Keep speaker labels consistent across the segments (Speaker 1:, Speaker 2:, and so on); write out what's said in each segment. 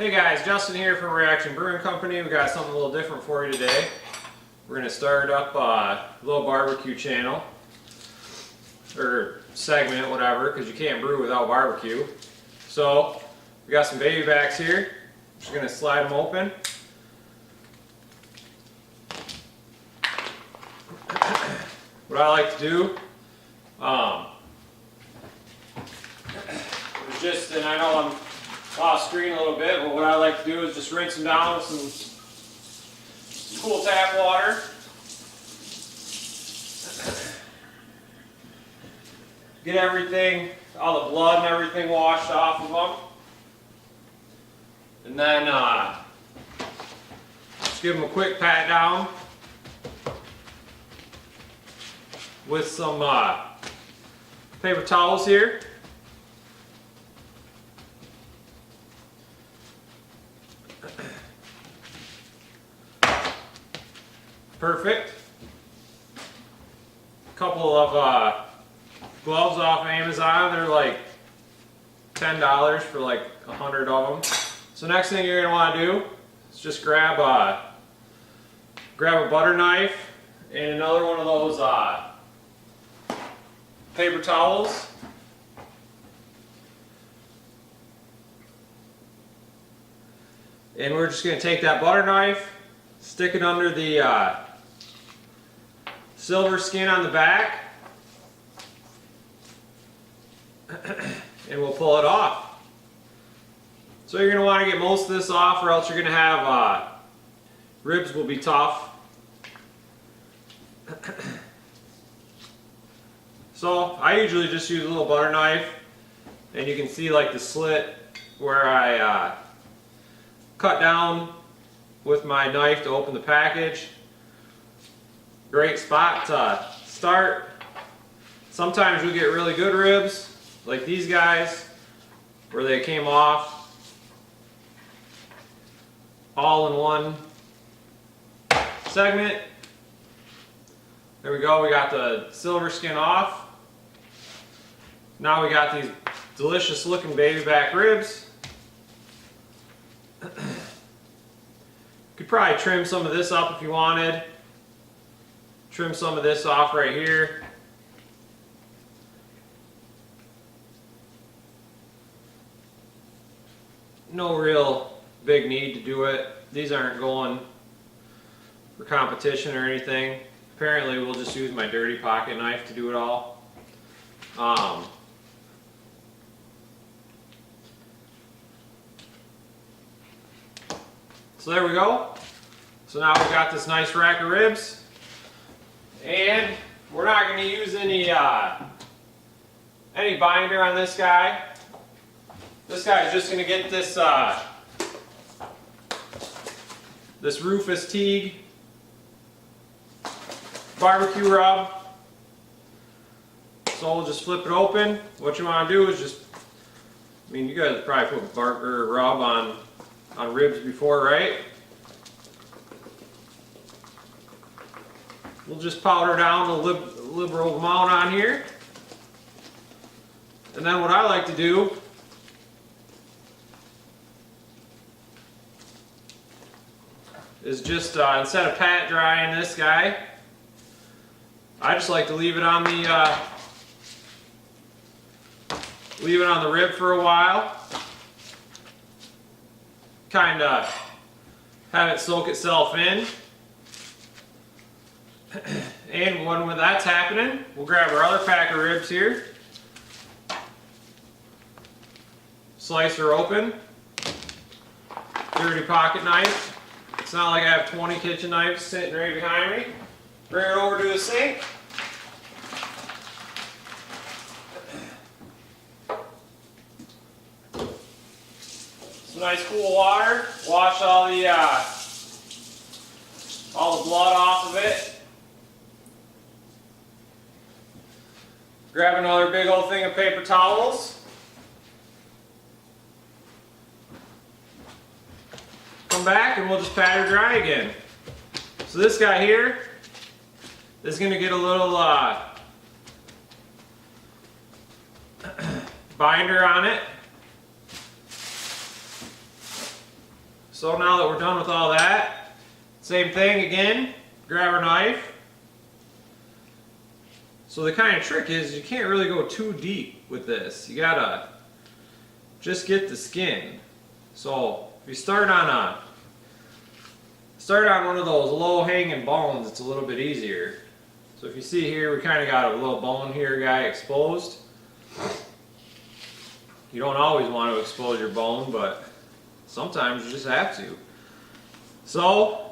Speaker 1: Hey guys, Justin here from Reaction Brewing Company. We got something a little different for you today. We're going to start up a little barbecue channel, or segment, whatever, because you can't brew without barbecue. So, we got some baby backs here. I'm just going to slide them open. What I like to do is just, and I know I'm off screen a little bit, but what I like to do is just rinse them down with some cool tap water. Get everything, all the blood and everything washed off of them. And then just give them a quick pat down with some paper towels here. Perfect. A couple of gloves off Amazon. They're like $10 for like 100 of them. So next thing you're going to want to do is just grab a butter knife and another one of those paper towels. And we're just going to take that butter knife, stick it under the silver skin on the back, and we'll pull it off. So you're going to want to get most of this off, or else you're going to have ribs will be tough. So I usually just use a little butter knife, and you can see like the slit where I cut down with my knife to open the package. Great spot to start. Sometimes you'll get really good ribs, like these guys, where they came off all in one segment. There we go, we got the silver skin off. Now we got these delicious looking baby back ribs. Could probably trim some of this up if you wanted. Trim some of this off right here. No real big need to do it. These aren't going for competition or anything. Apparently we'll just use my dirty pocket knife to do it all. So there we go. So now we've got this nice rack of ribs. And we're not going to use any binder on this guy. This guy is just going to get this this Rufus Teague barbecue rub. So we'll just flip it open. What you want to do is just, I mean, you guys probably put rub on ribs before, right? We'll just powder down a liberal amount on here. And then what I like to do is just, instead of pat drying this guy, I just like to leave it on the rib for a while. Kind of have it soak itself in. And when that's happening, we'll grab our other pack of ribs here. Slice her open. Dirty pocket knife. It's not like I have 20 kitchen knives sitting right behind me. Bring it over to the sink. Some nice cool water. Wash all the blood off of it. Grab another big old thing of paper towels. Come back and we'll just pat her dry again. So this guy here is going to get a little binder on it. So now that we're done with all that, same thing again, grab our knife. So the kind of trick is you can't really go too deep with this. You gotta just get the skin. So if you start on one of those low hanging bones, it's a little bit easier. So if you see here, we kind of got a little bone here, guy, exposed. You don't always want to expose your bone, but sometimes you just have to. So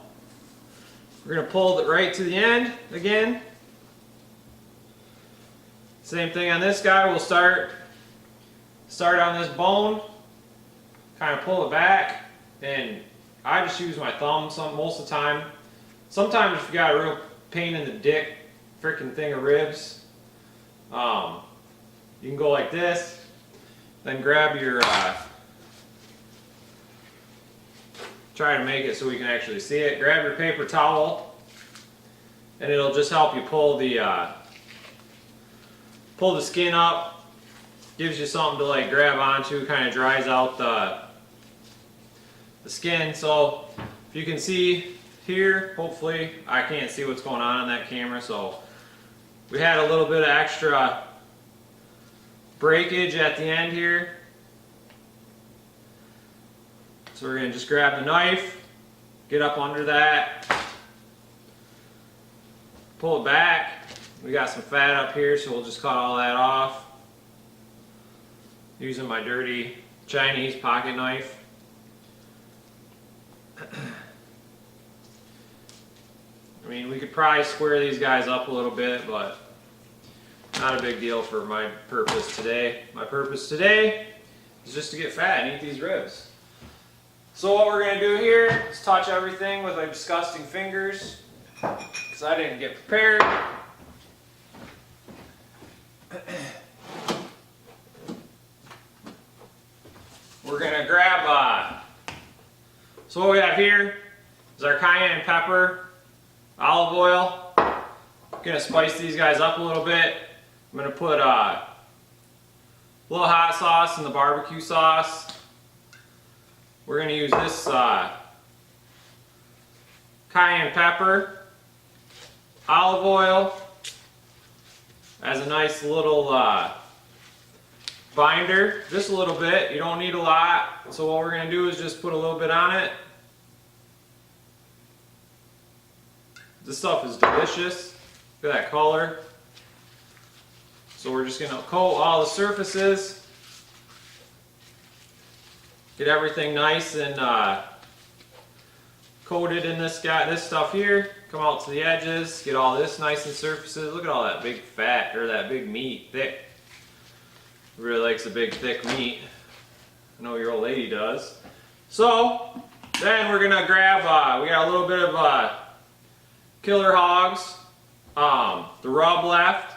Speaker 1: we're going to pull it right to the end again. Same thing on this guy. We'll start on this bone, kind of pull it back, and I just use my thumb most of the time. Sometimes if you got a real pain in the dick, freaking thing of ribs, you can go like this, then grab your, try to make it so we can actually see it. Grab your paper towel, and it'll just help you pull the skin up. Gives you something to like grab onto, kind of dries out the skin. So if you can see here, hopefully I can't see what's going on that camera, so we had a little bit of extra breakage at the end here. So we're going to just grab the knife, get up under that, pull it back. We got some fat up here, so we'll just cut all that off using my dirty Chinese pocket knife. I mean, we could probably square these guys up a little bit, but not a big deal for my purpose today. My purpose today is just to get fat and eat these ribs. So what we're going to do here is touch everything with my disgusting fingers, because I didn't get prepared. We're going to grab, so what we have here is our cayenne pepper, olive oil. I'm going to spice these guys up a little bit. I'm going to put a little hot sauce and the barbecue sauce. We're going to use this cayenne pepper, olive oil as a nice little binder, just a little bit. You don't need a lot. So what we're going to do is just put a little bit on it. This stuff is delicious. Look at that color. So we're just going to coat all the surfaces. Get everything nice and coated in this stuff here. Come out to the edges. Get all this nice and surfaces. Look at all that big fat, or that big meat, thick. Really likes the big thick meat. I know your old lady does. So then we're gonna grab. We got a little bit of Killer Hogs, the rub left.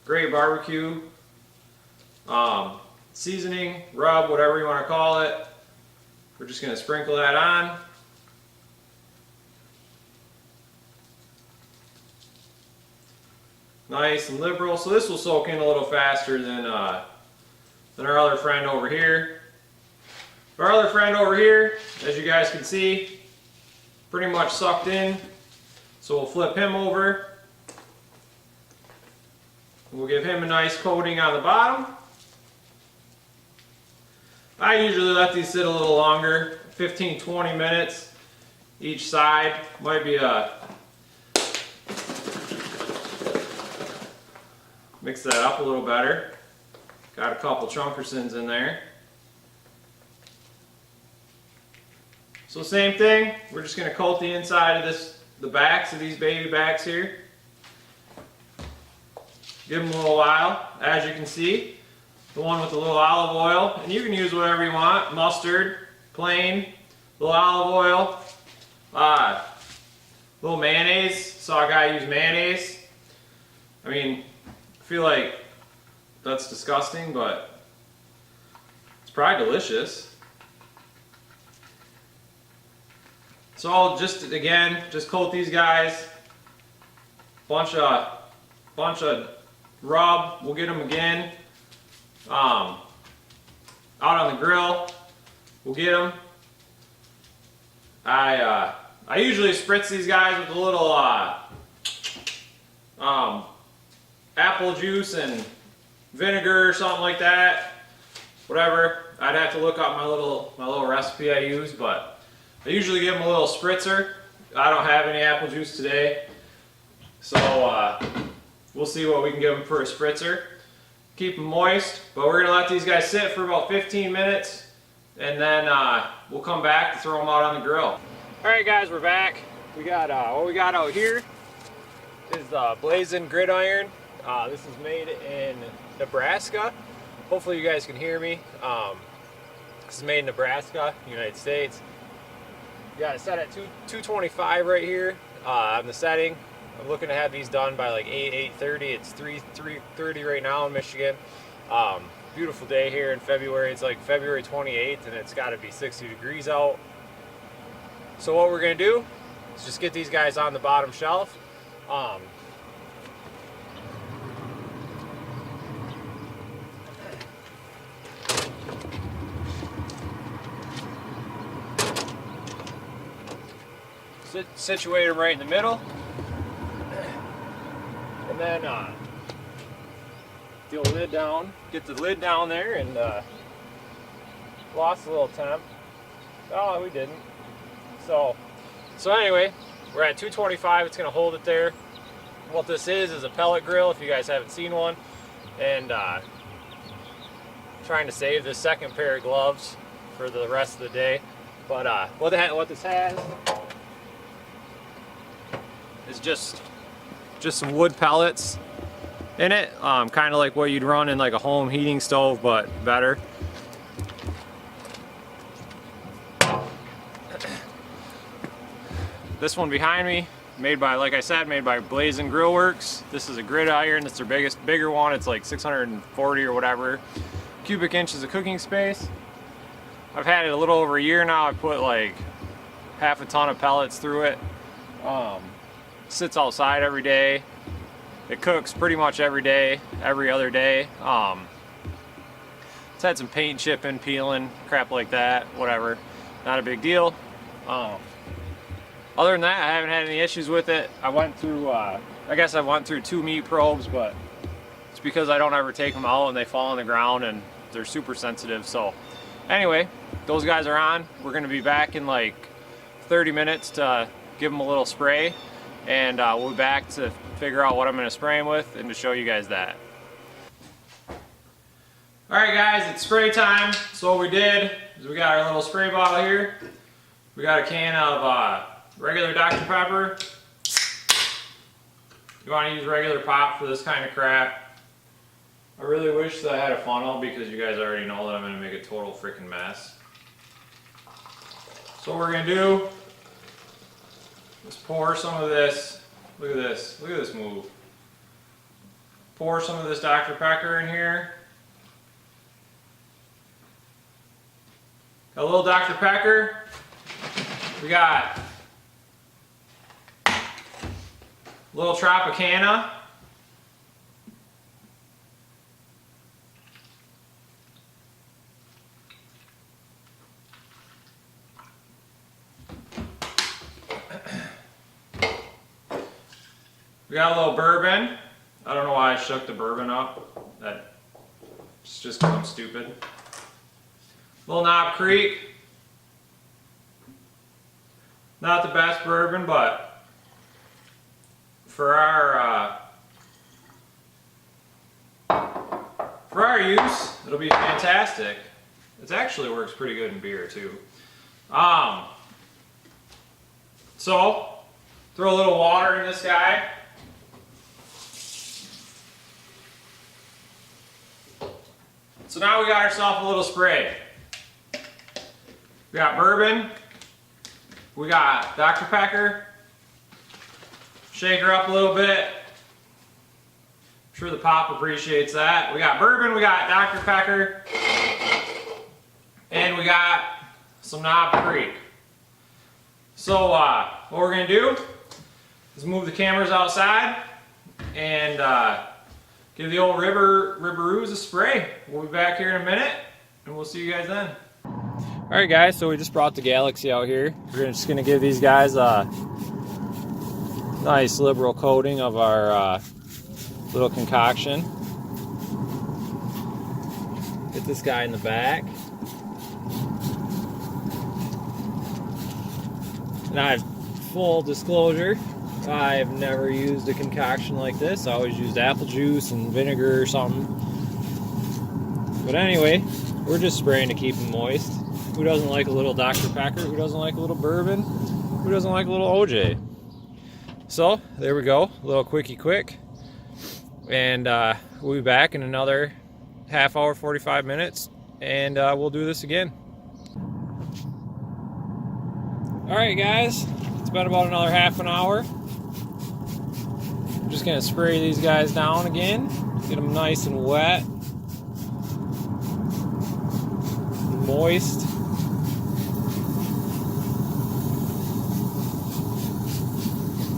Speaker 1: Great barbecue seasoning, rub, whatever you want to call it. We're just gonna sprinkle that on. Nice and liberal. So this will soak in a little faster than our other friend over here. Our other friend over here, as you guys can see, pretty much sucked in. So we'll flip him over. We'll give him a nice coating on the bottom. I usually let these sit a little longer, 15-20 minutes each side. Might be a mix that up a little better. Got a couple Chunkersons in there. So same thing, we're just going to coat the inside of the backs of these baby backs here. Give them a little while. As you can see, the one with the little olive oil, and you can use whatever you want, mustard, plain, little olive oil, little mayonnaise. Saw a guy use mayonnaise. I mean, I feel like that's disgusting, but it's probably delicious. So I'll just, again, just coat these guys. Bunch of rub. We'll get them again. Out on the grill. We'll get them. I usually spritz these guys with a little apple juice and vinegar or something like that. Whatever. I'd have to look up my little recipe I use, but I usually give them a little spritzer. I don't have any apple juice today, so we'll see what we can give them for a spritzer. Keep them moist, but we're gonna let these guys sit for about 15 minutes, and then we'll come back to throw them out on the grill. All right, guys, we're back. We got what we got out here is the Blaz'n gridiron. This is made in Nebraska. Hopefully you guys can hear me. This is made in Nebraska, United States. You got it set at 225 right here on the setting. I'm looking to have these done by like 8:30. It's 3:30 right now in Michigan. Beautiful day here in February. It's like February 28th, and it's got to be 60 degrees out. So what we're gonna do is just get these guys on the bottom shelf. Situate them right in the middle, and then the lid down. Get the lid down there, and lost a little temp. Oh, we didn't. So anyway, we're at 225. It's gonna hold it there. What this is a pellet grill. If you guys haven't seen one, and trying to save this second pair of gloves for the rest of the day. But what this has is just some wood pellets in it, kind of like what you'd run in like a home heating stove, but better. This one behind me, made by, like I said, made by Blaz'n Grill Works. This is a gridiron. It's their bigger one. It's like 640 or whatever cubic inches of cooking space. I've had it a little over a year now. I put like half a ton of pellets through it. Sits outside every day. It cooks pretty much every day, every other day. It's had some paint chipping, peeling, crap like that, whatever. Not a big deal. Other than that, I haven't had any issues with it. I went through, I guess I went through 2 meat probes, but it's because I don't ever take them out and they fall on the ground and they're super sensitive. So anyway, those guys are on. We're gonna be back in like 30 minutes to give them a little spray. And we'll be back to figure out what I'm going to spray them with and to show you guys that. Alright guys, it's spray time. So what we did is we got our little spray bottle here. We got a can of regular Dr. Pepper. You want to use regular pop for this kind of crap. I really wish that I had a funnel because you guys already know that I'm going to make a total freaking mess. So what we're going to do, let's pour some of this. Look at this. Look at this move. Pour some of this Dr. Pepper in here. Got a little Dr. Pepper. We got a little Tropicana. We got a little bourbon. I don't know why I shook the bourbon up. That's just because I'm stupid. Little Knob Creek. Not the best bourbon, but for our use, it'll be fantastic. It actually works pretty good in beer too. So throw a little water in this guy. So now we got ourselves a little spray. We got bourbon. We got Dr. Pepper. Shake her up a little bit. I'm sure the pop appreciates that. We got bourbon, we got Dr. Pepper, and we got some Knob Creek. So what we're going to do is move the cameras outside and give the old Ribberoos a spray. We'll be back here in a minute, and we'll see you guys then. Alright guys, so we just brought the Galaxy out here. We're just going to give these guys a nice liberal coating of our little concoction. Get this guy in the back. And I have full disclosure, I've never used a concoction like this. I always used apple juice and vinegar or something. But anyway, we're just spraying to keep them moist. Who doesn't like a little Dr. Pepper? Who doesn't like a little bourbon? Who doesn't like a little OJ? So, there we go. A little quickie quick. And we'll be back in another half hour, 45 minutes. And we'll do this again. Alright guys, it's been about another half an hour. I'm just going to spray these guys down again. Get them nice and wet. Moist.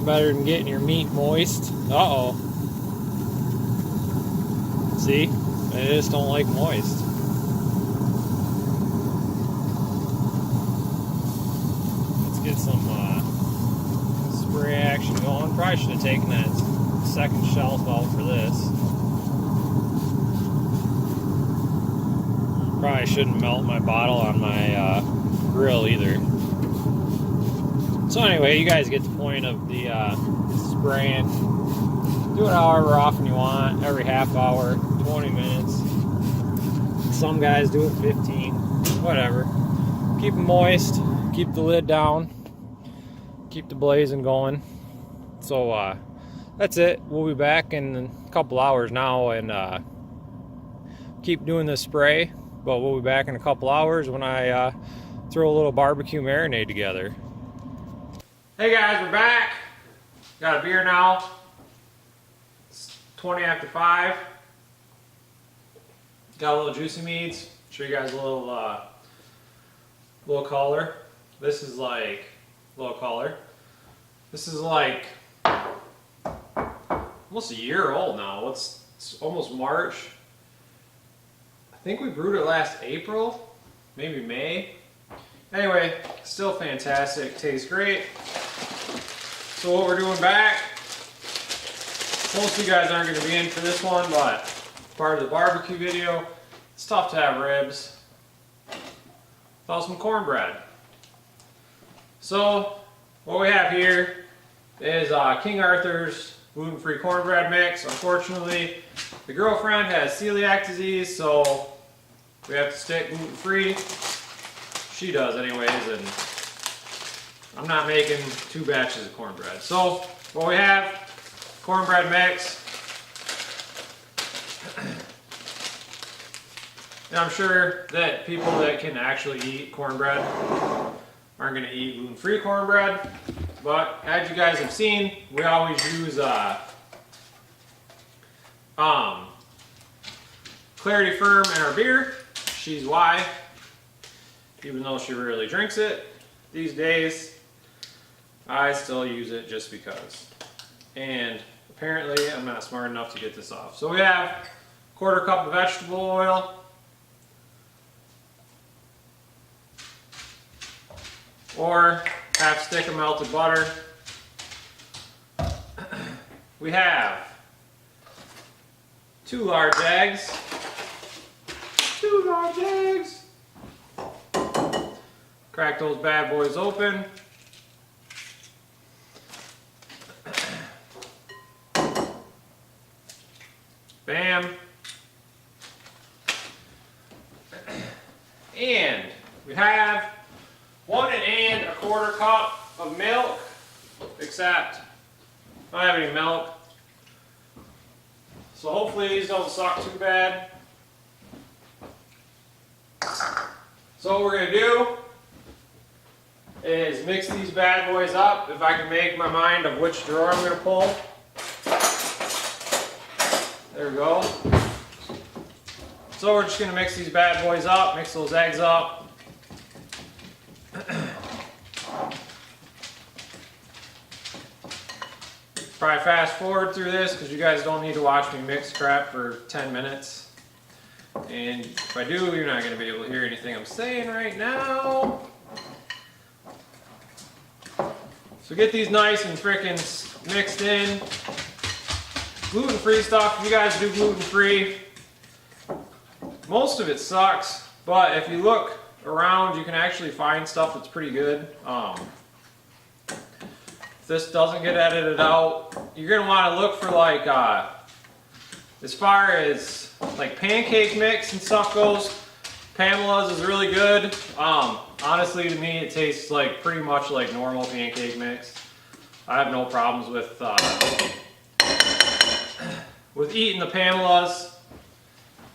Speaker 1: Better than getting your meat moist. Uh-oh. See? They just don't like moist. Let's get some spray action going. Probably should have taken that second shelf out for this. Probably shouldn't melt my bottle on my grill either. So anyway, you guys get the point of the spraying. Do it however often you want, every half hour, 20 minutes. Some guys do it 15, whatever. Keep them moist, keep the lid down, keep the Blaz'n going. So that's it. We'll be back in a couple hours now and keep doing this spray. But we'll be back in a couple hours when I throw a little barbecue marinade together. Hey guys, we're back. Got a beer now. It's 20 after 5. Got a little Juicy Meads. Show you guys a little color. This is like little color. This is like almost a year old now. It's almost March. I think we brewed it last April, maybe May. Anyway, still fantastic. Tastes great. So what we're doing back, most of you guys aren't going to be in for this one, but part of the barbecue video, it's tough to have ribs without some cornbread. So what we have here is King Arthur's gluten-free cornbread mix. Unfortunately, the girlfriend has celiac disease, so we have to stick gluten-free. She does anyways, and I'm not making 2 batches of cornbread. So what we have, cornbread mix. And I'm sure that people that can actually eat cornbread aren't going to eat gluten-free cornbread. But as you guys have seen, we always use Clarity Firm in our beer. She's why, even though she rarely drinks it these days, I still use it just because. And apparently I'm not smart enough to get this off. So we have 1/4 cup of vegetable oil, or half stick of melted butter. We have 2 large eggs. 2 large eggs. Crack those bad boys open. Bam. And we have 1 1/4 cup of milk, except I don't have any milk. So hopefully these don't suck too bad. So what we're going to do is mix these bad boys up. If I can make my mind of which drawer I'm going to pull. There we go. So we're just going to mix these bad boys up, mix those eggs up. Probably fast forward through this because you guys don't need to watch me mix crap for 10 minutes. And if I do, you're not going to be able to hear anything I'm saying right now. So get these nice and frickin' mixed in. Gluten-free stuff, if you guys do gluten-free, most of it sucks, but if you look around, you can actually find stuff that's pretty good. If this doesn't get edited out, you're going to want to look for like, as far as like pancake mix and stuff goes, Pamela's is really good. Honestly, to me, it tastes like pretty much like normal pancake mix. I have no problems with eating the Pamela's.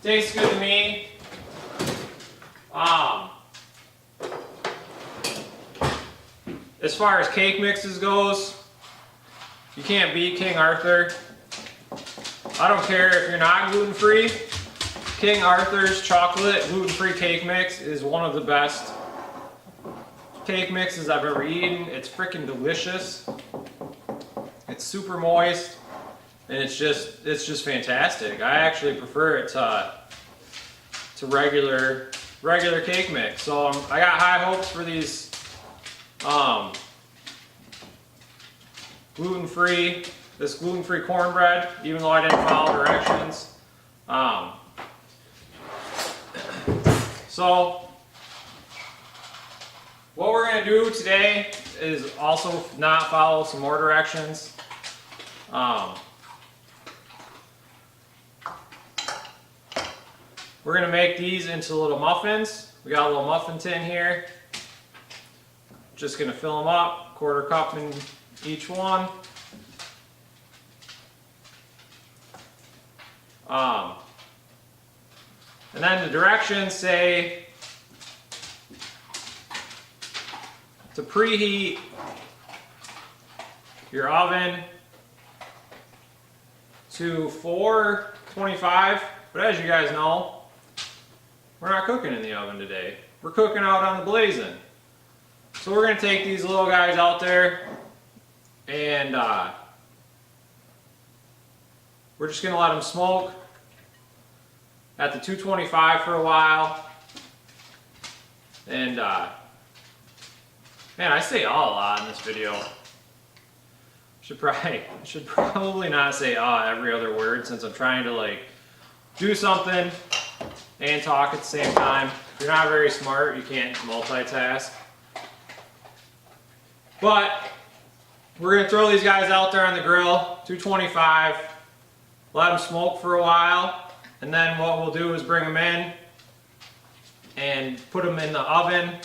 Speaker 1: Tastes good to me. As far as cake mixes goes, you can't beat King Arthur. I don't care if you're not gluten-free. King Arthur's chocolate gluten-free cake mix is one of the best cake mixes I've ever eaten. It's freaking delicious. It's super moist, and it's just fantastic. I actually prefer it to regular cake mix. So I got high hopes for these gluten-free cornbread, even though I didn't follow directions. So what we're going to do today is also not follow some more directions. We're going to make these into little muffins. We got a little muffin tin here. Just going to fill them up, 1/4 cup in each one. And then the directions say to preheat your oven to 425, but as you guys know, we're not cooking in the oven today. We're cooking out on the Blaz'n. So we're going to take these little guys out there and we're just going to let them smoke at the 225 for a while. And man, I say "ah" a lot in this video. Should probably not say "ah" every other word, since I'm trying to like do something and talk at the same time. If you're not very smart, you can't multitask. But we're going to throw these guys out there on the grill, 225, let them smoke for a while, and then what we'll do is bring them in and put them in the oven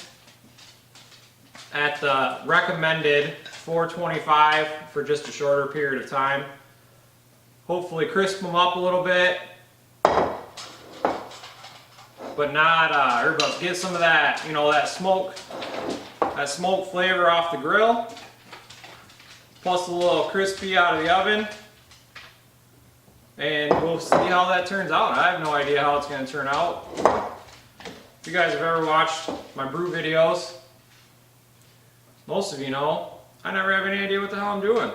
Speaker 1: at the recommended 425 for just a shorter period of time. Hopefully crisp them up a little bit, but not, or get some of that, you know, that smoke flavor off the grill, plus a little crispy out of the oven, and we'll see how that turns out. I have no idea how it's going to turn out. If you guys have ever watched my brew videos, most of you know I never have any idea what the hell I'm doing.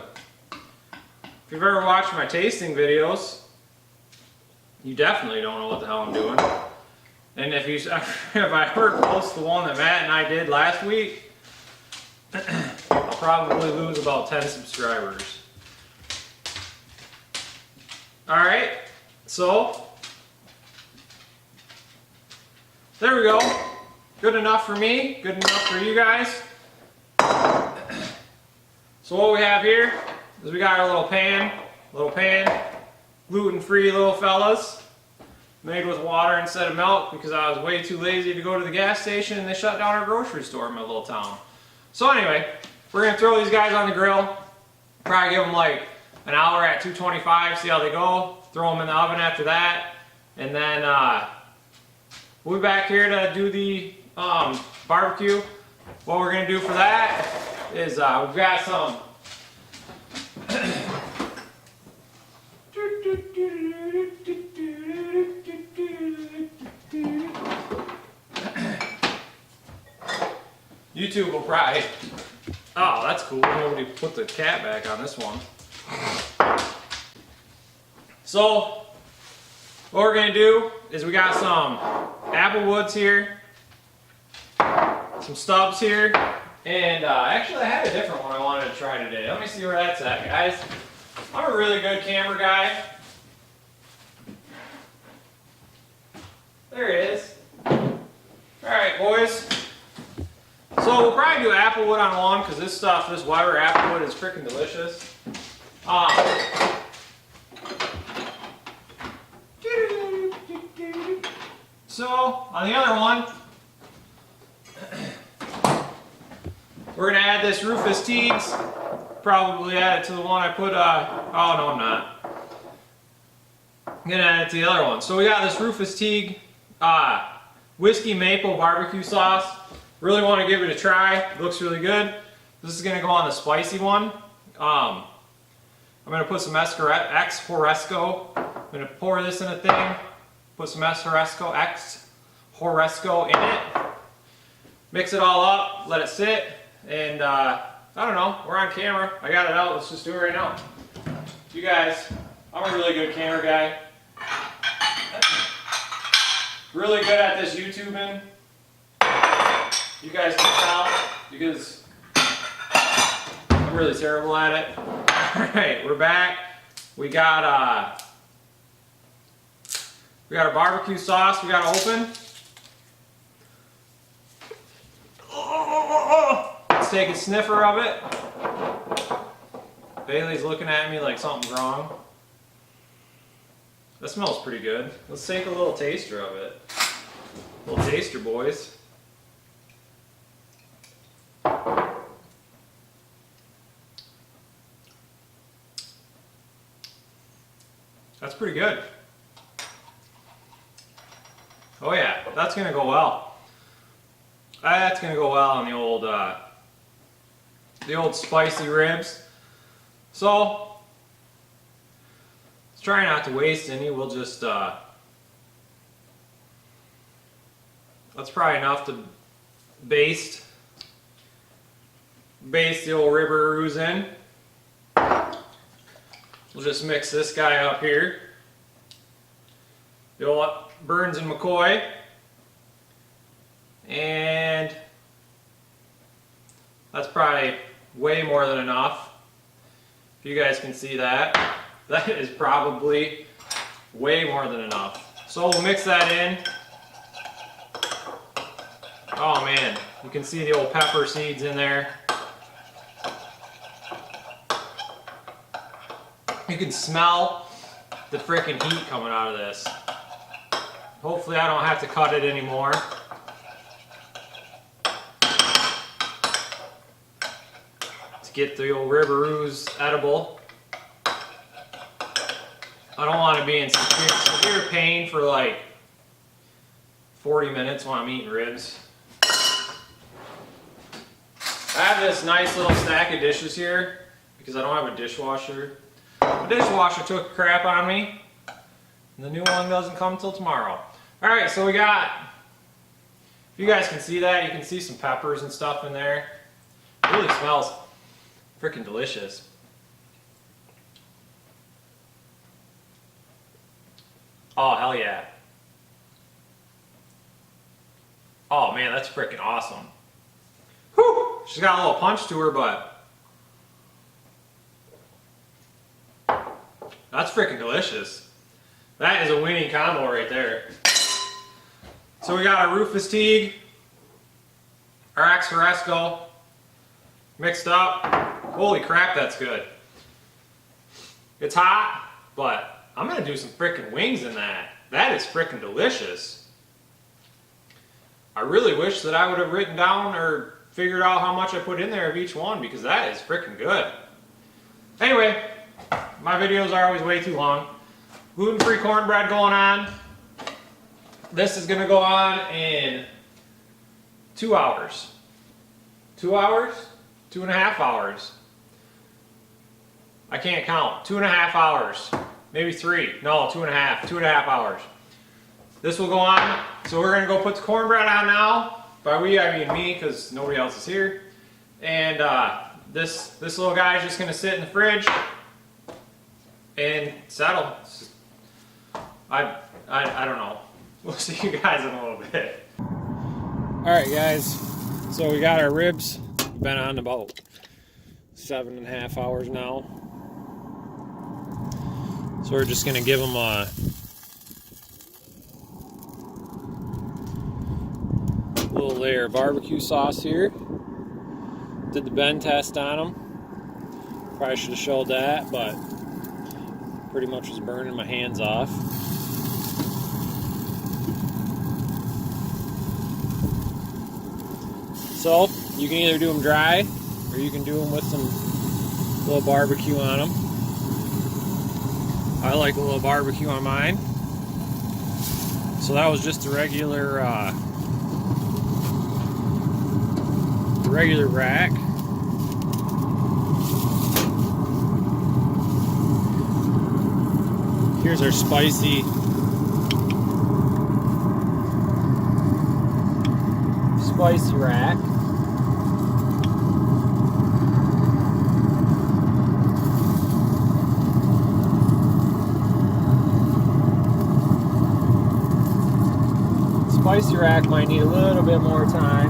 Speaker 1: If you've ever watched my tasting videos, you definitely don't know what the hell I'm doing. And if I ever post the one that Matt and I did last week, I'll probably lose about 10 subscribers. Alright, so there we go. Good enough for me, good enough for you guys. So what we have here is we got our little pan, gluten-free little fellas, made with water instead of milk because I was way too lazy to go to the gas station and they shut down our grocery store in my little town. So anyway, we're going to throw these guys on the grill, probably give them like an hour at 225, see how they go, throw them in the oven after that, and then we'll be back here to do the barbecue. What we're going to do for that is we've got some YouTube will probably, oh that's cool, nobody put the cat back on this one. So what we're gonna do is we got some apple woods here, some stubs here, and actually I had a different one I wanted to try today. Let me see where that's at, guys. I'm a really good camera guy. There it is. Alright, boys. So we'll probably do applewood on one because this stuff, this Weber applewood is freaking delicious. So on the other one, we're going to add this Rufus Teagues. Probably add it to the one I put, oh no I'm not. I'm going to add it to the other one. So we got this Rufus Teague whiskey maple barbecue sauce. Really want to give it a try. It looks really good. This is going to go on the spicy one. I'm going to put some X Horesco. I'm going to pour this in a thing. Put some X Horesco in it. Mix it all up. Let it sit. And I don't know. We're on camera. I got it out. Let's just do it right now. You guys, I'm a really good camera guy. Really good at this YouTubing. You guys can tell because I'm really terrible at it. Alright, we're back. We got our barbecue sauce we gotta open. Let's take a sniffer of it. Bailey's looking at me like something's wrong. That smells pretty good. Let's take a little taster of it. A little taster, boys. That's pretty good. Oh yeah, that's gonna go well. That's gonna go well on the old spicy ribs. So let's try not to waste any. We'll just that's probably enough to baste the old ribberoos in. We'll just mix this guy up here. The old Burns and McCoy. And that's probably way more than enough. If you guys can see that. That is probably way more than enough. So we'll mix that in. Oh man, you can see the old pepper seeds in there. You can smell the freaking heat coming out of this. Hopefully I don't have to cut it anymore. To get the old ribberoos edible. I don't want to be in severe pain for like 40 minutes when I'm eating ribs. I have this nice little stack of dishes here because I don't have a dishwasher. The dishwasher took a crap on me, and the new one doesn't come till tomorrow. Alright, so we got, if you guys can see that, you can see some peppers and stuff in there. It really smells freaking delicious. Oh, hell yeah. Oh man, that's freaking awesome. Whew! She's got a little punch to her, but that's freaking delicious. That is a winning combo right there. So we got our Rufus Teague, our X Horesco mixed up. Holy crap, that's good. It's hot, but I'm gonna do some freaking wings in that. That is freaking delicious. I really wish that I would have written down or figured out how much I put in there of each one because that is freaking good. Anyway, my videos are always way too long. Gluten-free cornbread going on. This is gonna go on in 2 hours. 2 hours? 2.5 hours. I can't count. 2.5 hours. Maybe 3. No, 2.5. 2.5 hours. This will go on. So we're gonna go put the cornbread on now. By we, I mean me, because nobody else is here. And this little guy is just gonna sit in the fridge and settle. I I don't know. We'll see you guys in a little bit. Alright guys, so we got our ribs. Been on about 7.5 hours now. So we're just going to give them a little layer of barbecue sauce here. Did the bend test on them. Probably should have showed that, but pretty much was burning my hands off. So you can either do them dry or you can do them with some little barbecue on them. I like a little barbecue on mine. So that was just a regular rack. Here's our spicy rack. Spicy rack might need a little bit more time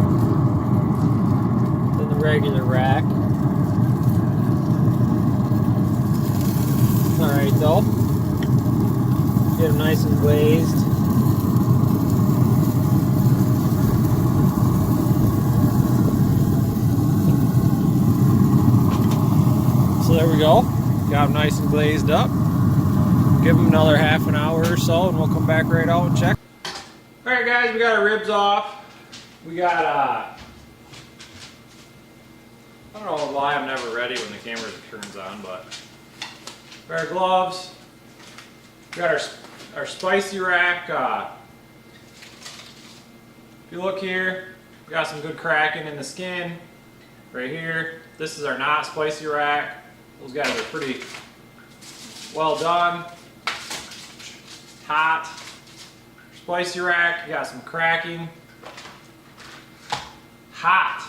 Speaker 1: than the regular rack. Alright though. Get them nice and glazed. So there we go. Got them nice and glazed up. Give them another half an hour or so and we'll come back right out and check. Alright guys, we got our ribs off. We got, I don't know why I'm never ready when the camera turns on, but we got our gloves. We got our spicy rack. If you look here, we got some good cracking in the skin right here. This is our not spicy rack. Those guys are pretty well done. Hot. Spicy rack, you got some cracking. Hot.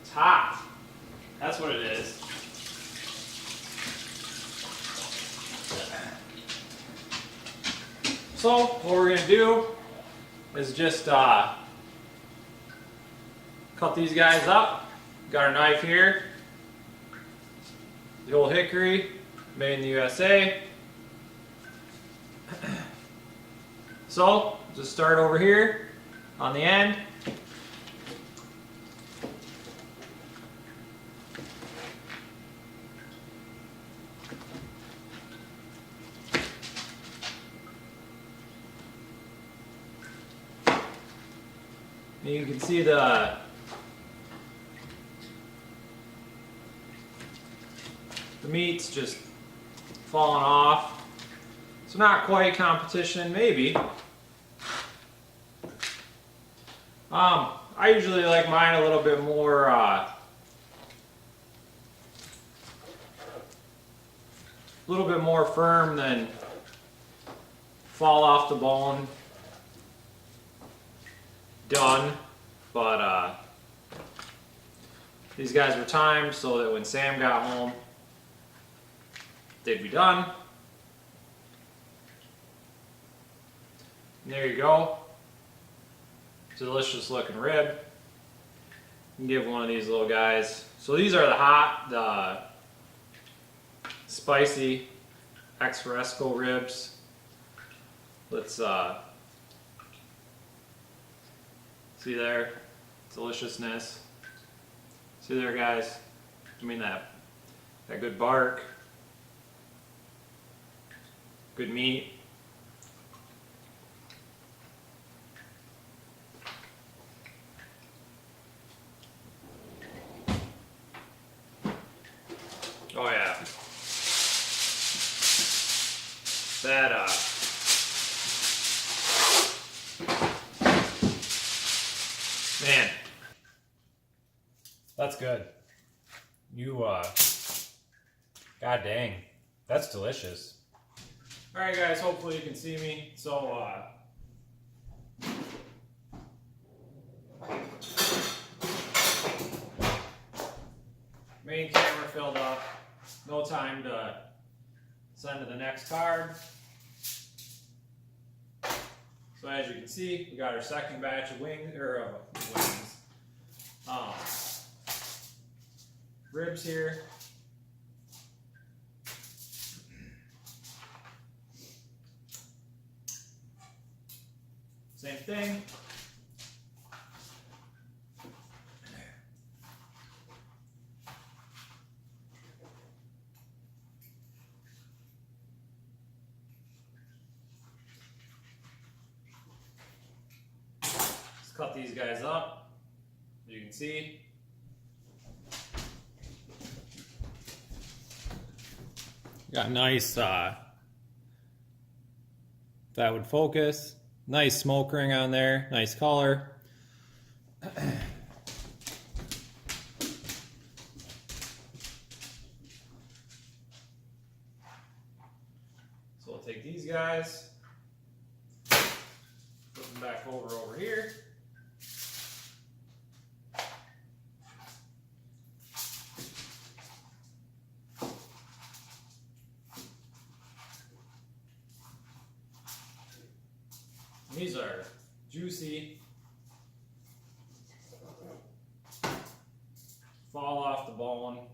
Speaker 1: It's hot. That's what it is. So what we're going to do is just cut these guys up. Got our knife here. The old hickory, made in the USA. So, just start over here on the end. And you can see the meat's just falling off. So not quite competition, maybe. I usually like mine a little bit more firm than fall off the bone done. But these guys were timed so that when Sam got home, they'd be done. And there you go. Delicious looking rib. You can give one of these little guys. So these are the spicy ex fresco ribs. Let's see there, deliciousness. See there, guys. I mean that good bark, good meat. Oh yeah. That man, that's good. God dang, that's delicious. All right, guys. Hopefully you can see me. So main camera filled up. No time to send to the next card. So as you can see, we got our second batch of wings, ribs here. Same thing. Let's cut these guys up. As you can see, got nice, that would focus. Nice smoke ring on there, nice color. So we'll take these guys, put them back over here. These are juicy, fall off the bone.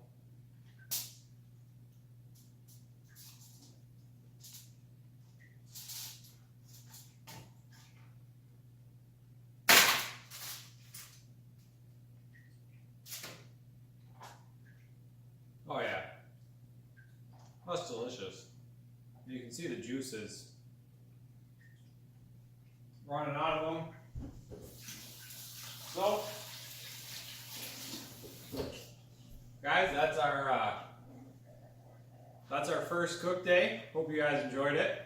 Speaker 1: Oh yeah, that's delicious. You can see the juices running out of them. So, guys, that's our first cook day. Hope you guys enjoyed it.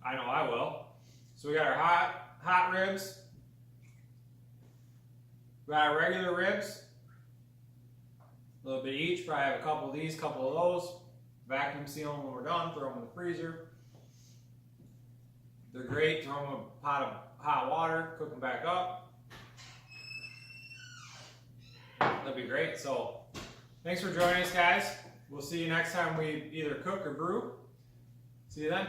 Speaker 1: I know I will. So we got our hot ribs. We got our regular ribs. A little bit each. Probably have a couple of these, couple of those. Vacuum seal them when we're done. Throw them in the freezer. They're great. Throw them in a pot of hot water, cook them back up. That'd be great. So, thanks for joining us, guys. We'll see you next time we either cook or brew. See you then.